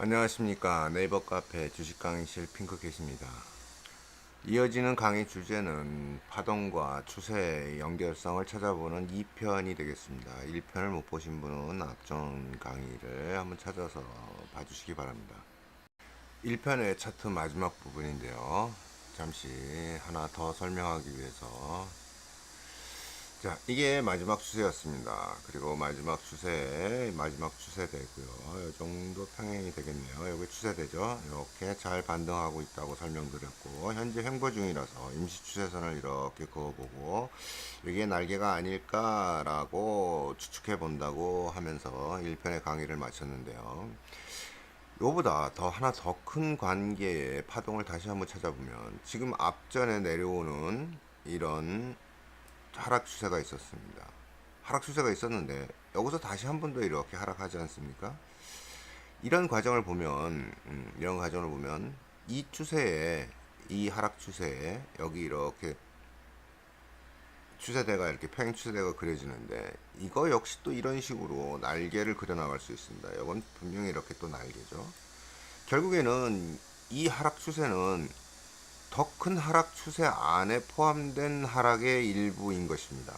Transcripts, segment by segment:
안녕하십니까. 네이버 카페 주식 강의실 핑크캣입니다. 이어지는 강의 주제는 파동과 추세의 연결성을 찾아보는 2편이 되겠습니다. 1편을 못 보신 분은 앞전 강의를 한번 찾아서 봐주시기 바랍니다. 1편의 차트 마지막 부분인데요. 잠시 하나 더 설명하기 위해서, 자, 이게 마지막 추세였습니다. 그리고 마지막 추세되고요. 이 정도 평행이 되겠네요. 여기 추세되죠. 이렇게 잘 반등하고 있다고 설명드렸고, 현재 횡보 중이라서 임시 추세선을 이렇게 그어보고, 이게 날개가 아닐까라고 추측해 본다고 하면서 1편의 강의를 마쳤는데요. 요보다 하나 더 큰 관계의 파동을 다시 한번 찾아보면, 지금 앞전에 내려오는 이런 하락 추세가 있었습니다. 하락 추세가 있었는데 여기서 다시 한 번 더 이렇게 하락하지 않습니까? 이런 과정을 보면 이 추세에, 이 하락 추세에 여기 이렇게 추세대가, 이렇게 평행 추세대가 그려지는데, 이거 역시 또 이런 식으로 날개를 그려 나갈 수 있습니다. 이건 분명히 이렇게 또 날개죠. 결국에는 이 하락 추세는 더 큰 하락 추세 안에 포함된 하락의 일부인 것입니다.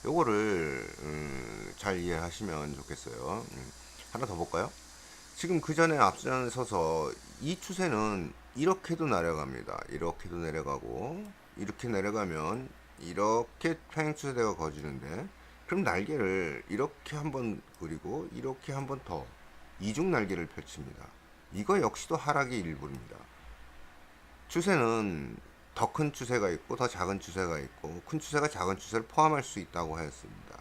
요거를 잘 이해하시면 좋겠어요. 하나 더 볼까요? 지금 그 전에 앞서서 이 추세는 이렇게도 내려갑니다. 이렇게도 내려가고, 이렇게 내려가면 이렇게 평행 추세대가 거지는데, 그럼 날개를 이렇게 한번 그리고 이렇게 한번 더 이중 날개를 펼칩니다. 이거 역시도 하락의 일부입니다. 추세는 더 큰 추세가 있고 더 작은 추세가 있고, 큰 추세가 작은 추세를 포함할 수 있다고 하였습니다.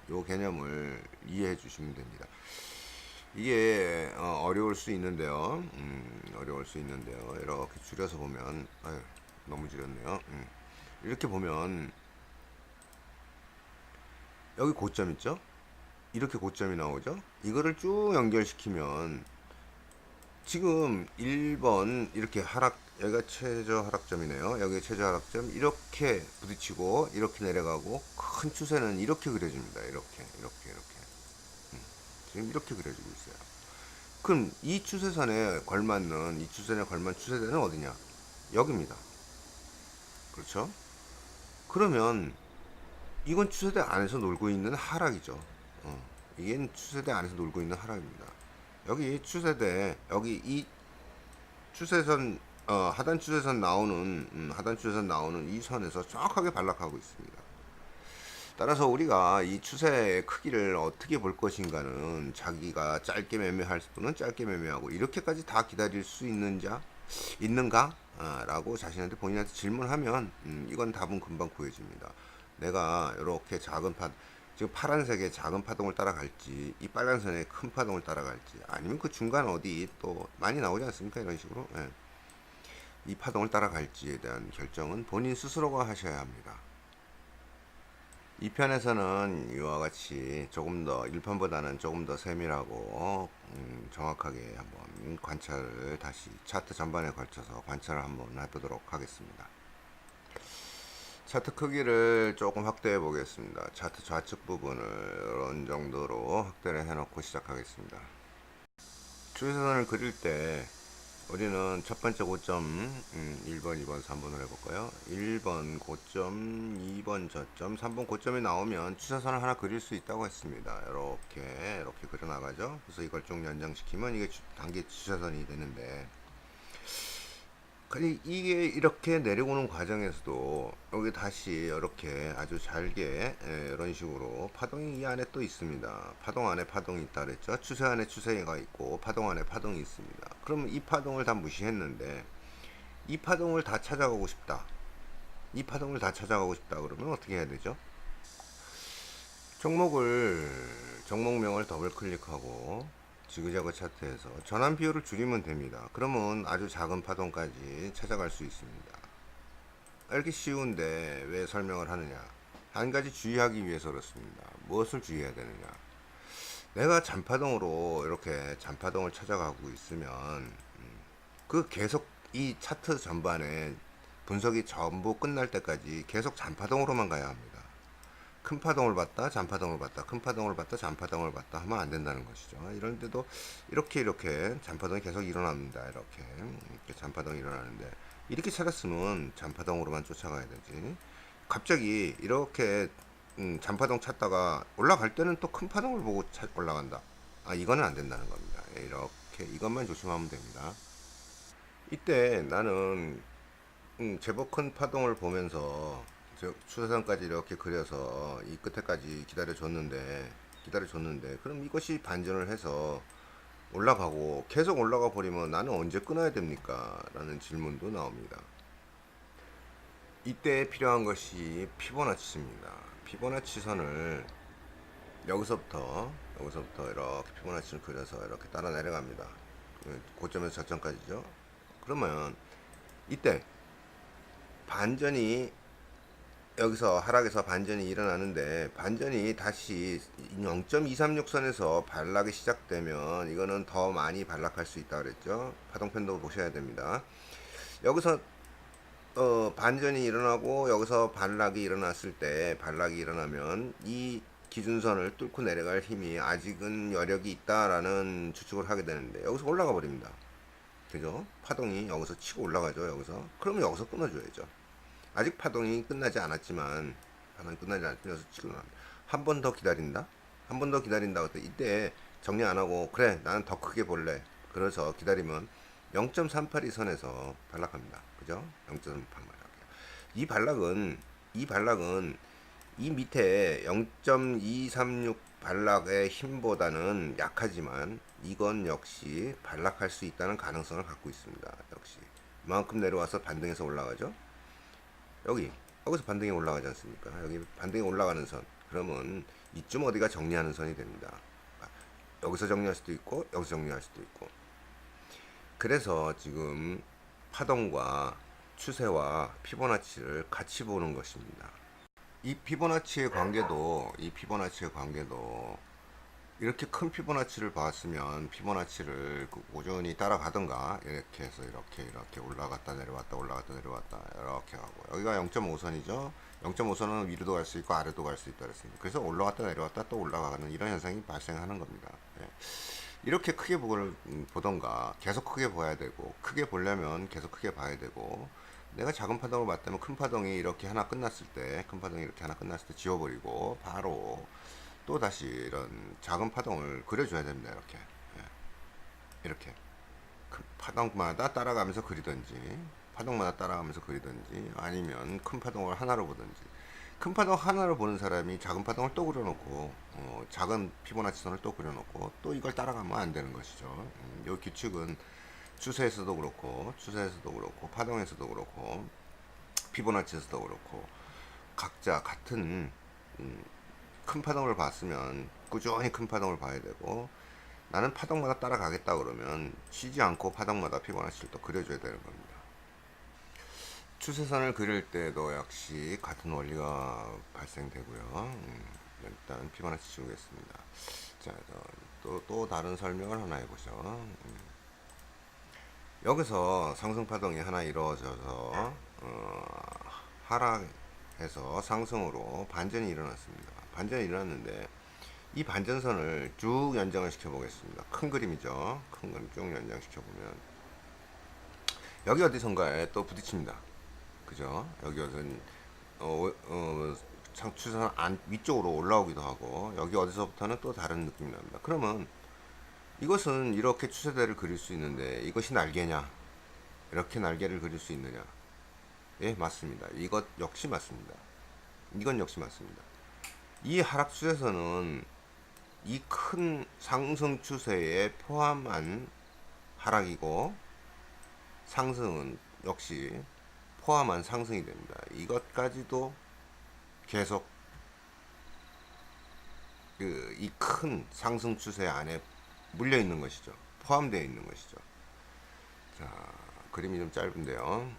이 개념을 이해해 주시면 됩니다. 이게 어려울 수 있는데요. 어려울 수 있는데요. 이렇게 줄여서 보면, 아유, 너무 줄였네요. 이렇게 보면 여기 고점 있죠? 이렇게 고점이 나오죠? 이거를 쭉 연결시키면 지금 1번 이렇게 하락, 여기가 최저 하락점이네요. 여기 최저 하락점 이렇게 부딪히고 이렇게 내려가고, 큰 추세는 이렇게 그려집니다. 이렇게 지금 이렇게 그려지고 있어요. 그럼 이 추세선에 걸맞는, 이 추세선에 걸맞는 추세대는 어디냐? 여기입니다. 그렇죠? 그러면 이건 추세대 안에서 놀고 있는 하락이죠. 이게 추세대 안에서 놀고 있는 하락입니다. 여기 추세대, 여기 이 추세선, 하단 추세선 나오는 이 선에서 정확하게 반락하고 있습니다. 따라서 우리가 이 추세의 크기를 어떻게 볼 것인가는, 자기가 짧게 매매할 분은 짧게 매매하고, 이렇게까지 다 기다릴 수 있는가? 라고 자신한테, 본인한테 질문하면, 이건 답은 금방 구해집니다. 내가 이렇게 지금 파란색의 작은 파동을 따라갈지, 이 빨간선의 큰 파동을 따라갈지, 아니면 그 중간 어디 또 많이 나오지 않습니까? 이런 식으로. 예. 이 파동을 따라갈지에 대한 결정은 본인 스스로가 하셔야 합니다. 2편에서는 이와 같이 조금 더, 1편보다는 조금 더 세밀하고 정확하게 한번 관찰을, 다시 차트 전반에 걸쳐서 관찰을 한번 해보도록 하겠습니다. 차트 크기를 조금 확대해 보겠습니다. 차트 좌측 부분을 이런 정도로 확대를 해놓고 시작하겠습니다. 추세선을 그릴 때 우리는 첫 번째 고점 1번, 2번, 3번을 해볼까요? 1번 고점, 2번 저점, 3번 고점이 나오면 추세선을 하나 그릴 수 있다고 했습니다. 이렇게 그려 나가죠. 그래서 이걸 쭉 연장시키면 이게 단기 추세선이 되는데, 이게 이렇게 내려오는 과정에서도 여기 다시 이렇게 아주 잘게, 이런 식으로 파동이 이 안에 또 있습니다. 파동 안에 파동이 있다 그랬죠. 추세 안에 추세가 있고 파동 안에 파동이 있습니다. 그럼 이 파동을 다 무시했는데, 이 파동을 다 찾아가고 싶다. 이 파동을 다 찾아가고 싶다 그러면 어떻게 해야 되죠? 종목명을 더블 클릭하고 지그재그 차트에서 전환 비율을 줄이면 됩니다. 그러면 아주 작은 파동까지 찾아갈 수 있습니다. 이렇게 쉬운데 왜 설명을 하느냐? 한 가지 주의하기 위해서 그렇습니다. 무엇을 주의해야 되느냐? 내가 잔파동으로 이렇게 잔파동을 찾아가고 있으면, 그 계속 이 차트 전반에 분석이 전부 끝날 때까지 계속 잔파동으로만 가야 합니다. 큰 파동을 봤다, 잔파동을 봤다, 큰 파동을 봤다, 잔파동을 봤다 하면 안 된다는 것이죠. 이런 데도 이렇게 잔파동이 계속 일어납니다. 이렇게 잔파동이 일어나는데 이렇게 찾았으면 잔파동으로만 쫓아가야 되지. 갑자기 이렇게 잔파동 찾다가 올라갈 때는 또 큰 파동을 보고 올라간다. 이거는 안 된다는 겁니다. 이렇게 이것만 조심하면 됩니다. 이때 나는 제법 큰 파동을 보면서 추세선까지 이렇게 그려서 이 끝에까지 기다려줬는데 그럼 이것이 반전을 해서 올라가고 계속 올라가 버리면 나는 언제 끊어야 됩니까? 라는 질문도 나옵니다. 이때 필요한 것이 피보나치입니다. 피보나치 선을 여기서부터 이렇게 피보나치를 그려서 이렇게 따라 내려갑니다. 고점에서 저점까지죠. 그러면 이때 반전이 여기서 하락에서 반전이 일어나는데 반전이 다시 0.236선에서 반락이 시작되면 이거는 더 많이 반락할 수 있다 그랬죠. 파동편도 보셔야 됩니다. 여기서 반전이 일어나고 여기서 반락이 일어나면 이 기준선을 뚫고 내려갈 힘이 아직은 여력이 있다라는 추측을 하게 되는데 여기서 올라가 버립니다. 그죠? 파동이 여기서 치고 올라가죠. 그러면 여기서 끊어줘야죠. 아직 파동이 끝나지 않았지만 여기서 치고 올라갑니다. 한 번 더 기다린다. 이때 정리 안 하고 그래 나는 더 크게 볼래. 그래서 기다리면 0.382 선에서 반락합니다. 그죠? 0.382. 이 반락은 이 밑에 0.236 반락의 힘보다는 약하지만 이건 역시 반락할 수 있다는 가능성을 갖고 있습니다. 역시 이만큼 내려와서 반등해서 올라가죠. 여기서 반등이 올라가지 않습니까? 여기 반등이 올라가는 선. 그러면 이쯤 어디가 정리하는 선이 됩니다. 여기서 정리할 수도 있고 여기서 정리할 수도 있고. 그래서 지금 파동과 추세와 피보나치를 같이 보는 것입니다. 이 피보나치의 관계도 이렇게 큰 피보나치를 봤으면 피보나치를 꾸준히 따라가든가 이렇게 해서 이렇게 올라갔다 내려왔다 이렇게 하고 여기가 0.5선이죠. 0.5선은 위로도 갈 수 있고 아래도 갈 수 있다 그랬습니다. 그래서 올라갔다 내려왔다 또 올라가는 이런 현상이 발생하는 겁니다. 이렇게 크게 보던가 계속 크게 봐야 되고 크게 보려면 계속 크게 봐야 되고 내가 작은 파동을 봤다면 큰 파동이 이렇게 하나 끝났을 때 지워버리고 바로 또 다시 이런 작은 파동을 그려줘야 됩니다. 이렇게 파동마다 따라가면서 그리든지 아니면 큰 파동을 하나로 보든지. 큰 파동 하나로 보는 사람이 작은 파동을 또 그려놓고 작은 피보나치 선을 또 그려놓고 또 이걸 따라가면 안 되는 것이죠. 이 규칙은 추세에서도 그렇고 파동에서도 그렇고 피보나치에서도 그렇고 각자 같은 큰 파동을 봤으면 꾸준히 큰 파동을 봐야 되고 나는 파동마다 따라가겠다 그러면 쉬지 않고 파동마다 피보나치를 또 그려줘야 되는 겁니다. 추세선을 그릴 때도 역시 같은 원리가 발생되고요. 일단 피보나치 지우겠습니다. 자, 또 다른 설명을 하나 해보죠. 여기서 상승파동이 하나 이루어져서 하락해서 상승으로 반전이 일어났습니다. 반전이 일어났는데 이 반전선을 쭉 연장을 시켜 보겠습니다. 큰 그림이죠. 큰 그림 쭉 연장시켜 보면 여기 어디선가에 또 부딪힙니다. 그죠? 여기 어디선 추세선 위쪽으로 올라오기도 하고 여기 어디서부터는 또 다른 느낌이 납니다. 그러면 이것은 이렇게 추세대를 그릴 수 있는데 이것이 날개냐? 이렇게 날개를 그릴 수 있느냐? 예, 맞습니다. 이건 역시 맞습니다. 이 하락 추세선은 이 큰 상승 추세에 포함한 하락이고 상승은 역시 포함한 상승이 됩니다. 이것까지도 계속 이 큰 상승 추세 안에 물려 있는 것이죠. 포함되어 있는 것이죠. 자, 그림이 좀 짧은데요.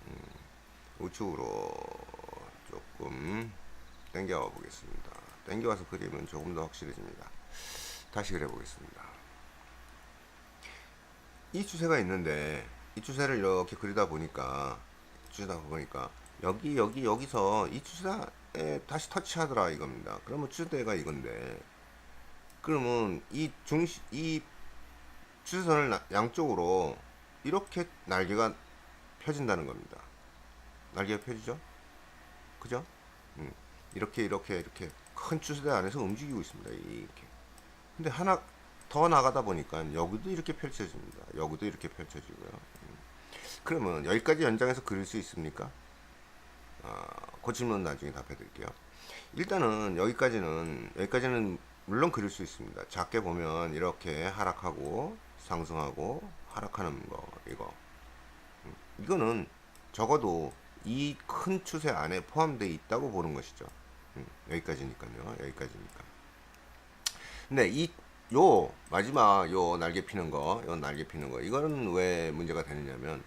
우측으로 조금 당겨와 보겠습니다. 당겨와서 그림은 조금 더 확실해집니다. 다시 그려 보겠습니다. 이 추세가 있는데 이 추세를 이렇게 그리다 보니까 여기서 이 추세가 다시 터치하더라 이겁니다. 그러면 추세대가 이건데, 그러면 이 추세선을 양쪽으로 이렇게 날개가 펴진다는 겁니다. 날개가 펴지죠? 그죠? 이렇게 큰 추세대 안에서 움직이고 있습니다. 이렇게. 근데 하나 더 나가다 보니까 여기도 이렇게 펼쳐집니다. 여기도 이렇게 펼쳐지고요. 그러면 여기까지 연장해서 그릴 수 있습니까? 그 질문 나중에 답해 드릴게요. 일단은 여기까지는 물론 그릴 수 있습니다. 작게 보면 이렇게 하락하고 상승하고 하락하는 거, 이거는 적어도 이 큰 추세 안에 포함되어 있다고 보는 것이죠. 여기까지니까요. 여기까지니까. 근데 요 마지막 요 날개 피는 거, 이거는 왜 문제가 되느냐면,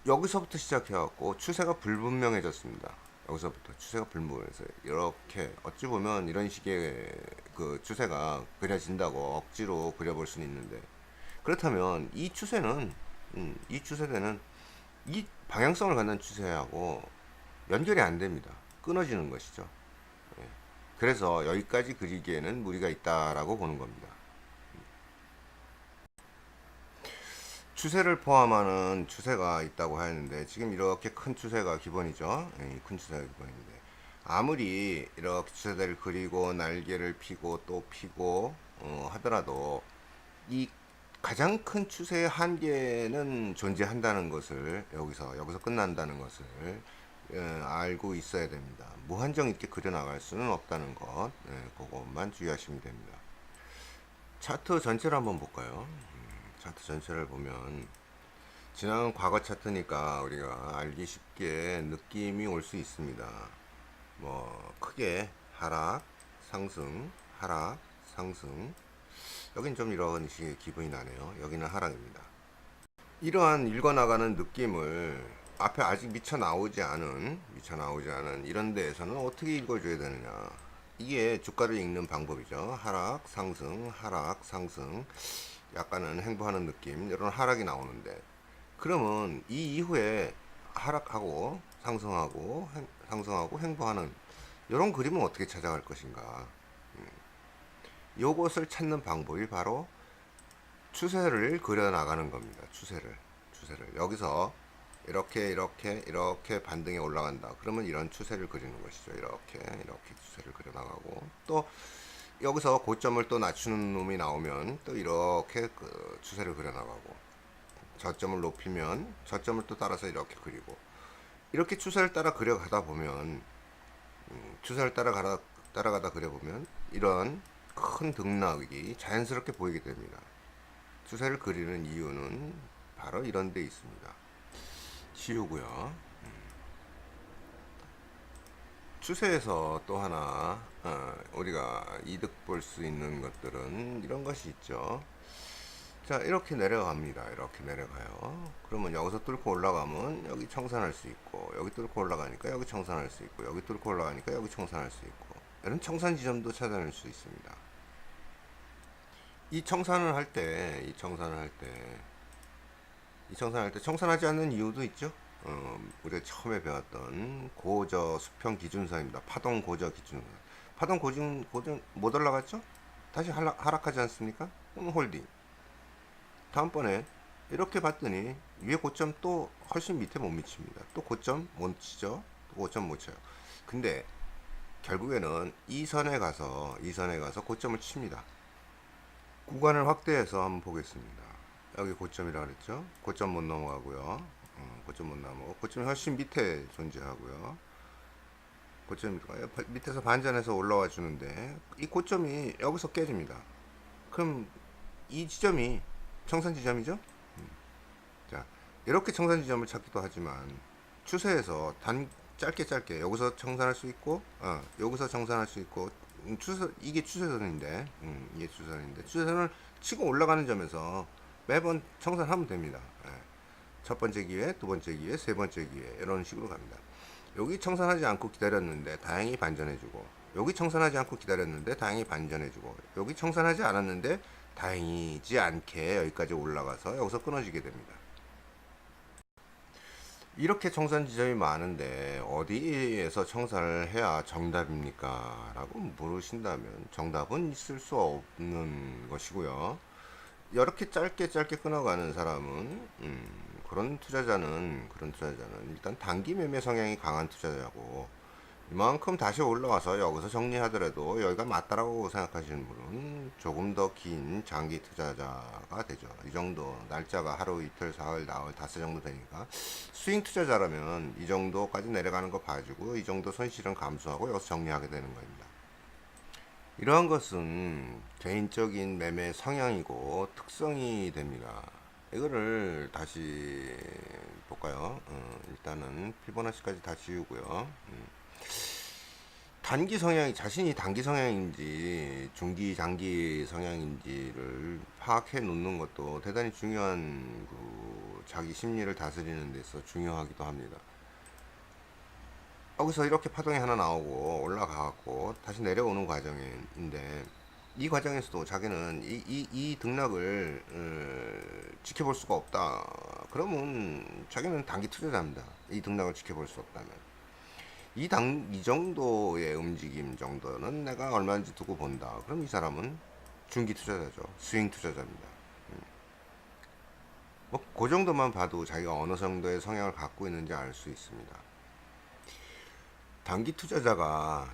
여기서부터 시작해갖고 추세가 불분명해졌습니다. 여기서부터 추세가 불분명해서 이렇게 어찌 보면 이런 식의 그 추세가 그려진다고 억지로 그려볼 수는 있는데, 그렇다면 이 추세는 이 추세대는 이 방향성을 갖는 추세하고 연결이 안 됩니다. 끊어지는 것이죠. 예. 그래서 여기까지 그리기에는 무리가 있다라고 보는 겁니다. 추세를 포함하는 추세가 있다고 하는데, 지금 이렇게 큰 추세가 기본이죠. 큰 추세가 기본인데, 아무리 이렇게 추세대를 그리고 날개를 피고 또 피고 하더라도 이 가장 큰 추세의 한계는 존재한다는 것을, 여기서 끝난다는 것을 알고 있어야 됩니다. 무한정 있게 그려나갈 수는 없다는 것, 그것만 주의하시면 됩니다. 차트 전체를 한번 볼까요? 차트 전체를 보면, 지난 과거 차트니까 우리가 알기 쉽게 느낌이 올 수 있습니다. 뭐 크게 하락, 상승, 하락, 상승. 여긴 좀 이런 식의 기분이 나네요. 여기는 하락입니다. 이러한 읽어나가는 느낌을 앞에 아직 미쳐 나오지 않은 이런 데에서는 어떻게 읽어줘야 되느냐. 이게 주가를 읽는 방법이죠. 하락, 상승, 하락, 상승. 약간은 횡보하는 느낌, 이런 하락이 나오는데, 그러면 이 이후에 하락하고 상승하고 횡보하는 이런 그림은 어떻게 찾아갈 것인가. 요것을 찾는 방법이 바로 추세를 그려 나가는 겁니다. 추세를 여기서 이렇게 반등이 올라간다. 그러면 이런 추세를 그리는 것이죠. 이렇게 추세를 그려 나가고, 또 여기서 고점을 또 낮추는 놈이 나오면 또 이렇게 그 추세를 그려 나가고, 저점을 높이면 저점을 또 따라서 이렇게 그리고, 이렇게 추세를 따라 그려가다 보면 따라가다 그려보면 이런 큰 등락이 자연스럽게 보이게 됩니다. 추세를 그리는 이유는 바로 이런 데 있습니다. 치우고요. 추세에서 또 하나 우리가 이득 볼 수 있는 것들은 이런 것이 있죠. 자, 이렇게 내려갑니다. 이렇게 내려가요. 그러면 여기서 뚫고 올라가면 여기 청산할 수 있고, 여기 뚫고 올라가니까 여기 청산할 수 있고, 여기 뚫고 올라가니까 여기 청산할 수 있고, 이런 청산 지점도 찾아낼 수 있습니다. 이 청산을 할 때 청산하지 않는 이유도 있죠. 우리가 처음에 배웠던 고저 수평 기준선입니다. 파동 고저 기준선. 파동 고정 못 올라갔죠? 다시 하락하지 않습니까? 그럼 홀딩. 다음번에 이렇게 봤더니 위에 고점 또 훨씬 밑에 못 미칩니다. 또 고점 못 치죠? 또 고점 못 쳐요. 근데 결국에는 이 선에 가서 고점을 칩니다. 구간을 확대해서 한번 보겠습니다. 여기 고점이라 그랬죠? 고점 못 넘어가고요. 고점 못 넘어가고, 고점이 훨씬 밑에 존재하고요. 고점 밑에서 반전해서 올라와 주는데, 이 고점이 여기서 깨집니다. 그럼 이 지점이 청산 지점이죠? 자, 이렇게 청산 지점을 찾기도 하지만, 추세에서 짧게 여기서 청산할 수 있고, 여기서 청산할 수 있고, 이게 추세선인데, 추세선을 치고 올라가는 점에서 매번 청산하면 됩니다. 첫 번째 기회, 두 번째 기회, 세 번째 기회, 이런 식으로 갑니다. 여기 청산하지 않고 기다렸는데 다행히 반전해주고, 여기 청산하지 않고 기다렸는데 다행히 반전해주고, 여기 청산하지 않았는데 다행이지 않게 여기까지 올라가서 여기서 끊어지게 됩니다. 이렇게 청산 지점이 많은데 어디에서 청산을 해야 정답입니까? 라고 물으신다면 정답은 있을 수 없는 것이고요. 이렇게 짧게 짧게 끊어가는 사람은 그런 투자자는 일단 단기 매매 성향이 강한 투자자고, 이만큼 다시 올라와서 여기서 정리하더라도 여기가 맞다라고 생각하시는 분은 조금 더 긴 장기 투자자가 되죠. 이 정도 날짜가 하루 이틀 사흘 나흘 닷새 정도 되니까 스윙 투자자라면 이 정도까지 내려가는 거 봐주고 이 정도 손실은 감수하고 여기서 정리하게 되는 겁니다. 이러한 것은 개인적인 매매 성향이고 특성이 됩니다. 이거를 다시 볼까요? 일단은 피보나치까지 다 지우고요. 단기 성향이, 자신이 단기 성향인지 중기 장기 성향인지를 파악해 놓는 것도 대단히 중요한 자기 심리를 다스리는 데서 중요하기도 합니다. 여기서 이렇게 파동이 하나 나오고 올라가고 다시 내려오는 과정인데, 이 과정에서도 자기는 이 등락을 지켜볼 수가 없다. 그러면 자기는 단기 투자자입니다. 이 등락을 지켜볼 수 없다면. 이 정도의 움직임 정도는 내가 얼마인지 두고 본다. 그럼 이 사람은 중기 투자자죠. 스윙 투자자입니다. 그 정도만 봐도 자기가 어느 정도의 성향을 갖고 있는지 알 수 있습니다. 단기 투자자가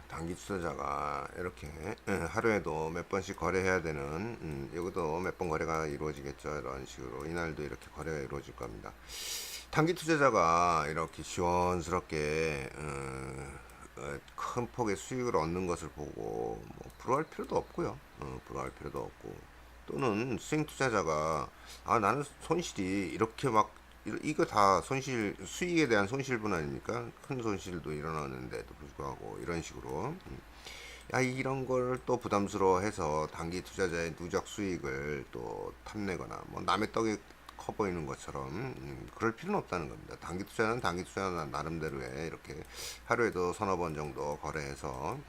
이렇게 하루에도 몇 번씩 거래해야 되는, 여기도 몇 번 거래가 이루어지겠죠. 이런 식으로 이날도 이렇게 거래가 이루어질 겁니다. 단기 투자자가 이렇게 시원스럽게 큰 폭의 수익을 얻는 것을 보고 뭐 부러워할 필요도 없고요. 부러워할 필요도 없고, 또는 스윙 투자자가 나는 손실이 이렇게 막 이거 다 손실, 수익에 대한 손실분 아닙니까? 큰 손실도 일어나는데도 불구하고 이런 식으로 이런 걸 또 부담스러워해서 단기 투자자의 누적 수익을 또 탐내거나 뭐 남의 떡이 커 보이는 것처럼 그럴 필요는 없다는 겁니다. 단기 투자는 나름대로의 이렇게 하루에도 서너 번 정도 거래해서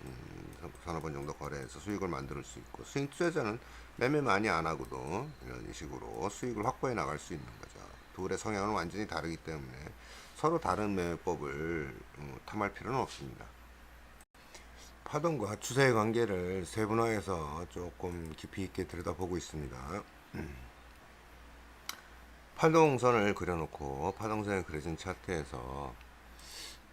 수익을 만들 수 있고, 스윙 투자자는 매매 많이 안 하고도 이런 식으로 수익을 확보해 나갈 수 있는 거죠. 둘의 성향은 완전히 다르기 때문에 서로 다른 매매법을 탐할 필요는 없습니다. 파동과 추세의 관계를 세분화해서 조금 깊이 있게 들여다보고 있습니다. 파동선을 그려놓고 파동선에 그려진 차트에서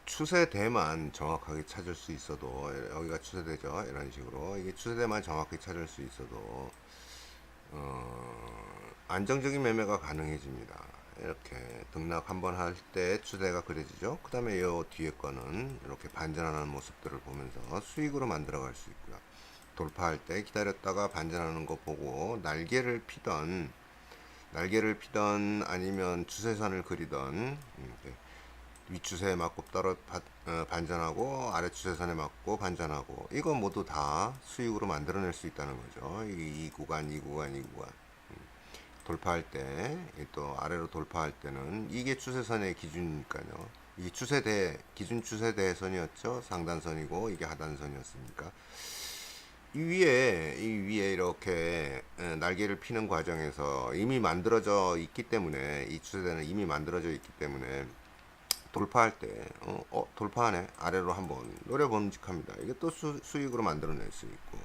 추세대만 정확하게 찾을 수 있어도, 여기가 추세대죠. 이런 식으로 이게 추세대만 정확히 찾을 수 있어도 안정적인 매매가 가능해집니다. 이렇게 등락 한번 할 때 추세가 그려지죠. 그 다음에 이 뒤에 거는 이렇게 반전하는 모습들을 보면서 수익으로 만들어 갈 수 있고요. 돌파할 때 기다렸다가 반전하는 거 보고 날개를 피던 아니면 추세선을 그리던, 윗추세에 맞고 반전하고 아래 추세선에 맞고 반전하고, 이건 모두 다 수익으로 만들어낼 수 있다는 거죠. 이 구간 돌파할 때, 또 아래로 돌파할 때는 이게 추세선의 기준이니까요. 이 기준 추세대선이었죠. 상단선이고 이게 하단선이었으니까. 이 위에 이렇게 날개를 피는 과정에서 이미 만들어져 있기 때문에, 이 추세대는 이미 만들어져 있기 때문에 돌파할 때 돌파하네, 아래로 한번 노려봄직합니다. 이게 또 수익으로 만들어낼 수 있고,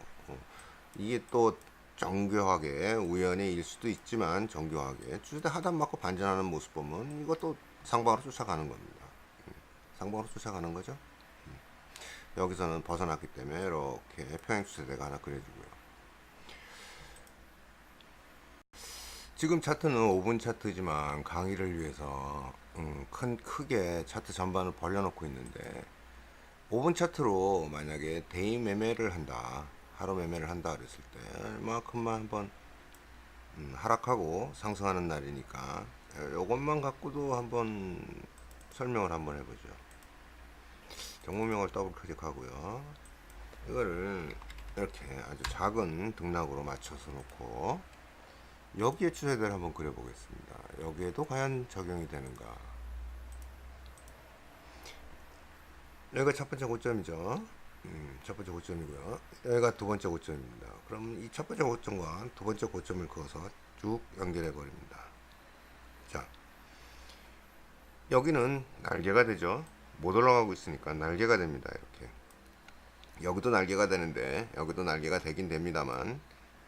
이게 또 정교하게, 우연히 일 수도 있지만 정교하게 추세대 하단 맞고 반전하는 모습 보면 이것도 상방으로 쫓아가는 겁니다. 상방으로 쫓아가는 거죠. 여기서는 벗어났기 때문에 이렇게 평행 추세대가 하나 그려지고요. 지금 차트는 5분 차트지만 강의를 위해서 크게 차트 전반을 벌려놓고 있는데, 5분 차트로 만약에 데이 매매를 한다, 하루 매매를 한다 그랬을 때 얼마큼만 한번 하락하고 상승하는 날이니까 요것만 갖고도 한번 설명을 한번 해보죠. 정보명을 더블 클릭하고요. 이거를 이렇게 아주 작은 등락으로 맞춰서 놓고 여기에 추세대를 한번 그려보겠습니다. 여기에도 과연 적용이 되는가. 여기가 첫 번째 고점이죠. 첫 번째 고점이고요. 여기가 두 번째 고점입니다. 그럼 이 첫 번째 고점과 두 번째 고점을 그어서 쭉 연결해 버립니다. 자, 여기는 날개가 되죠. 못 올라가고 있으니까 날개가 됩니다. 이렇게 여기도 날개가 되는데 여기도 날개가 되긴 됩니다만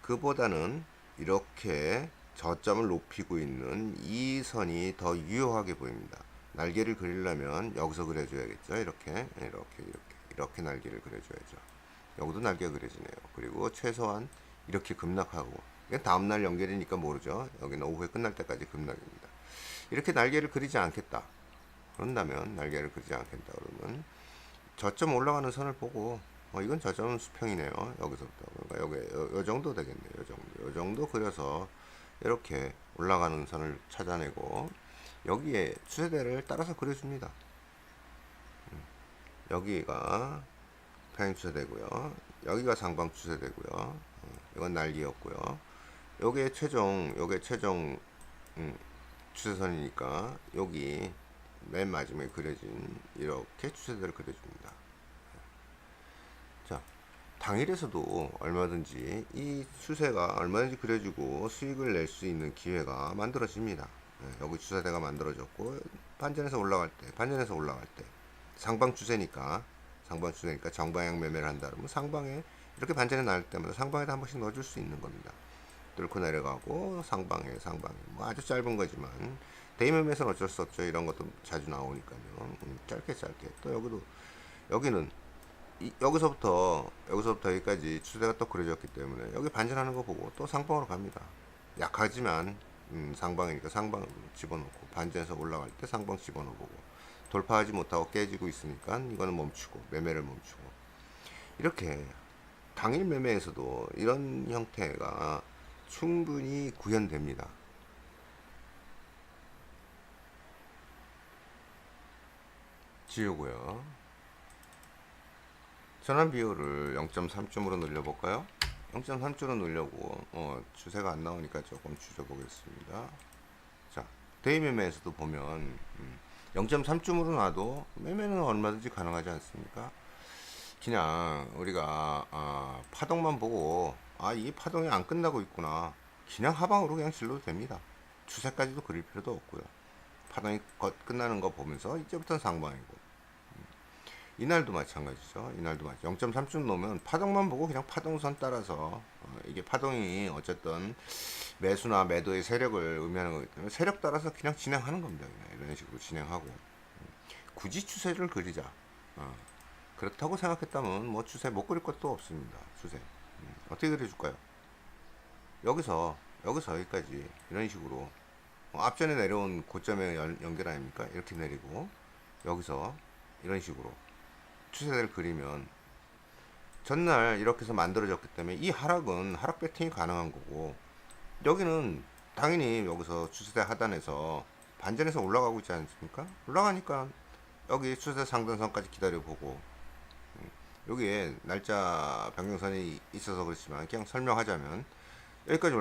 그보다는 이렇게 저점을 높이고 있는 이 선이 더 유효하게 보입니다. 날개를 그리려면 여기서 그려줘야겠죠. 이렇게 날개를 그려줘야죠. 여기도 날개가 그려지네요. 그리고 최소한 이렇게 급락하고, 이건 다음날 연결이니까 모르죠. 여기는 오후에 끝날 때까지 급락입니다. 이렇게 날개를 그리지 않겠다 그런다면, 날개를 그리지 않겠다 그러면 저점 올라가는 선을 보고, 이건 저점은 수평이네요. 여기서부터. 그러니까 여기 요 정도 되겠네요. 요 정도 그려서 이렇게 올라가는 선을 찾아내고, 여기에 추세대를 따라서 그려줍니다. 여기가 평행 추세대고요. 여기가 상방 추세대고요. 이건 날개였고요. 요게 최종 추세선이니까 여기 맨 마지막에 그려진 이렇게 추세대를 그려줍니다. 자, 당일에서도 얼마든지 이 추세가 얼마든지 그려지고 수익을 낼 수 있는 기회가 만들어집니다. 여기 추세대가 만들어졌고, 반전해서 올라갈 때 상방 추세니까 정방향 매매를 한다 그러면 상방에 이렇게 반전이 날 때마다 상방에다 한 번씩 넣어줄 수 있는 겁니다. 뚫고 내려가고 상방에 뭐 아주 짧은 거지만 데이 매매에서는 어쩔 수 없죠. 이런 것도 자주 나오니까요. 짧게 또 여기는 여기서부터 여기까지 추세가 또 그려졌기 때문에 여기 반전하는 거 보고 또 상방으로 갑니다. 약하지만 상방이니까 상방 집어넣고, 반전해서 올라갈 때 상방 집어넣고, 돌파하지 못하고 깨지고 있으니까 이거는 멈추고, 매매를 멈추고, 이렇게 당일 매매에서도 이런 형태가 충분히 구현됩니다. 지우고요. 전환 비율을 0.3점으로 늘려볼까요? 0.3점으로 늘려고 추세가 안 나오니까 조금 줄여보겠습니다. 자, 데이 매매에서도 보면 0.3점으로 놔도 매매는 얼마든지 가능하지 않습니까? 그냥 우리가 파동만 보고 이 파동이 안 끝나고 있구나, 그냥 하방으로 그냥 질러도 됩니다. 추세까지도 그릴 필요도 없고요. 파동이 끝나는 거 보면서 이제부터는 상방이고, 이날도 마찬가지죠. 0.3점 놓으면 파동만 보고 그냥 파동선 따라서, 이게 파동이 어쨌든 매수나 매도의 세력을 의미하는 거기 때문에 세력 따라서 그냥 진행하는 겁니다. 그냥 이런 식으로 진행하고, 굳이 추세를 그리자, 그렇다고 생각했다면 뭐 추세 못 그릴 것도 없습니다. 추세 어떻게 그려줄까요? 여기서 여기까지 이런 식으로, 앞전에 내려온 고점에 연결 아닙니까? 이렇게 내리고 여기서 이런 식으로 추세를 그리면, 전날 이렇게 해서 만들어졌기 때문에 이 하락은 하락 배팅이 가능한 거고, 여기는 당연히 여기서 추세대 하단에서 반전해서 올라가고 있지 않습니까? 올라가니까 여기 추세 상단선까지 기다려보고, 여기에 날짜 변경선이 있어서 그렇지만 그냥 설명하자면 여기까지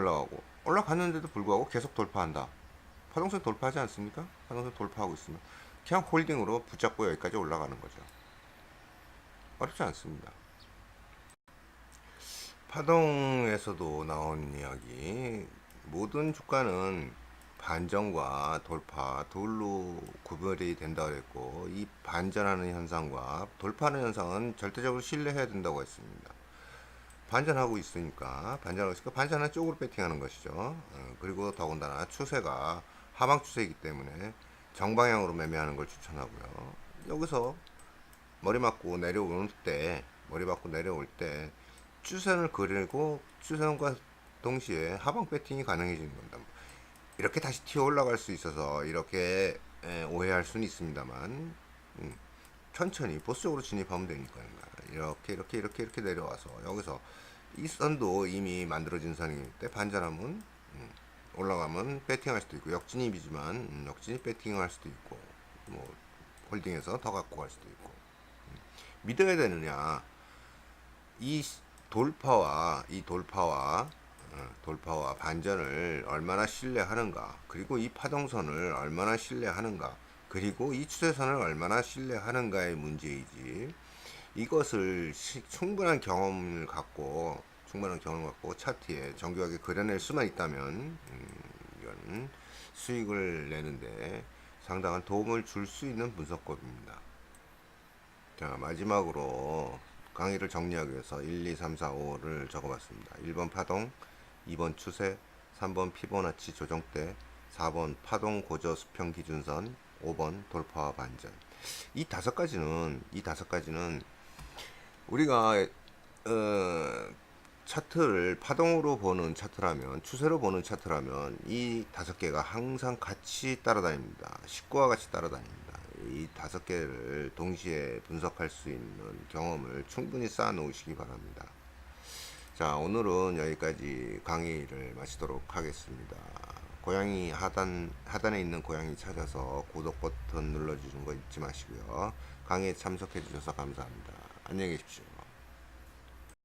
올라갔는데도 불구하고 계속 돌파한다. 파동선 돌파하지 않습니까? 파동선 돌파하고 있으면 그냥 홀딩으로 붙잡고 여기까지 올라가는 거죠. 어렵지 않습니다. 파동에서도 나온 이야기, 모든 주가는 반전과 돌파 둘로 구별이 된다고 했고, 이 반전하는 현상과 돌파하는 현상은 절대적으로 신뢰해야 된다고 했습니다. 반전하고 있으니까 반전하는 쪽으로 배팅하는 것이죠. 그리고 더군다나 추세가 하방 추세이기 때문에 정방향으로 매매하는 걸 추천하고요. 여기서 머리 맞고 내려올 때 추선을 그리고, 추선과 동시에 하방 배팅이 가능해지는 겁니다. 이렇게 다시 튀어 올라갈 수 있어서 이렇게 오해할 수는 있습니다만, 천천히 보수적으로 진입하면 되니까요. 이렇게 내려와서 여기서 이 선도 이미 만들어진 선이기 때문에 반전하면 올라가면 배팅할 수도 있고, 역진입이지만 역진입 배팅할 수도 있고, 뭐 홀딩해서 더 갖고 갈 수도 있고, 믿어야 되느냐, 이 돌파와 반전을 얼마나 신뢰하는가, 그리고 이 파동선을 얼마나 신뢰하는가, 그리고 이 추세선을 얼마나 신뢰하는가의 문제이지, 이것을 충분한 경험을 갖고 차트에 정교하게 그려낼 수만 있다면, 이건 수익을 내는데 상당한 도움을 줄 수 있는 분석법입니다. 자, 마지막으로 강의를 정리하기 위해서 1, 2, 3, 4, 5를 적어봤습니다. 1번 파동, 2번 추세, 3번 피보나치 조정대, 4번 파동 고저 수평 기준선, 5번 돌파와 반전. 이 다섯 가지는 우리가 차트를 파동으로 보는 차트라면, 추세로 보는 차트라면 이 다섯 개가 항상 같이 따라다닙니다. 식구와 같이 따라다닙니다. 이 다섯 개를 동시에 분석할 수 있는 경험을 충분히 쌓아 놓으시기 바랍니다. 자, 오늘은 여기까지 강의를 마치도록 하겠습니다. 고양이 하단에 있는 고양이 찾아서 구독 버튼 눌러주는 거 잊지 마시고요. 강의에 참석해 주셔서 감사합니다. 안녕히 계십시오.